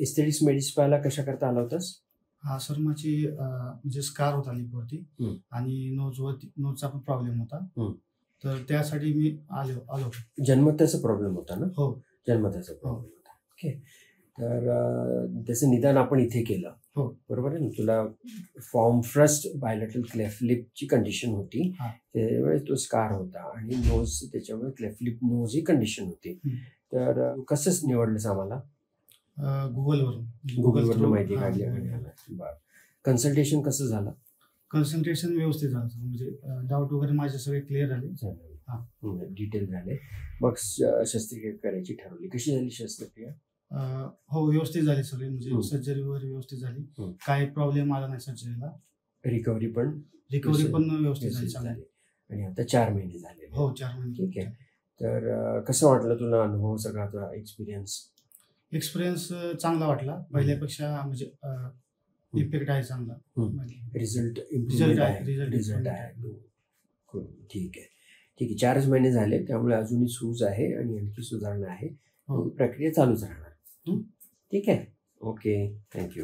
Aesthetics मेडिस्पाला कशा करता आला होतास? हा सर, माझी म्हणजे स्कार होता लिपवरती आणि नोजचा पण प्रॉब्लेम होता. तर त्यासाठी मी आलो. जन्मताचा प्रॉब्लेम होता ना? हो. जन्मताचा प्रॉब्लेम होता. ओके. तर त्याचं निदान आपण इथे केलं. हो. बरोबर आहे ना? तुला फॉर्म फर्स्ट बायलॅटरल क्लेफ्ट लिपची कंडिशन होती. त्यावेळेस तो स्कार होता आणि नोज त्याच्यामुळे क्लेफ्ट लिप नोज ही कंडिशन होती. तर कसंच निवडलंस आम्हाला? गुगलवरून माहिती काढली. बरं. कन्सल्टेशन कसं झालं? कन्सल्टेशन व्यवस्थित झालं सर. म्हणजे डाऊट वगैरे माझे सगळे क्लिअर झाले. डिटेल झाले. मग शस्त्रक्रिया करायची ठरवली. कशी झाली शस्त्रक्रिया? हो, व्यवस्थित झाली सगळी. म्हणजे सर्जरी वगैरे व्यवस्थित झाली. काही प्रॉब्लेम आला नाही सर्जरीला. रिकव्हरी पण व्यवस्थित झाली. आणि आता 4 महिने झाले. हो, 4 महिने. ठीक आहे. तर कसं वाटलं तुला अनुभव, सगळा एक्सपिरियन्स चांगला वाटला. पहिल्यापेक्षा म्हणजे इफेक्ट आहे चांगला. रिझल्ट आहे. ठीक आहे. 4च महिने झाले, त्यामुळे अजूनही सूज आहे आणि आणखी सुधारणा आहे. प्रक्रिया चालूच राहणार. ठीक आहे. ओके. थँक्यू.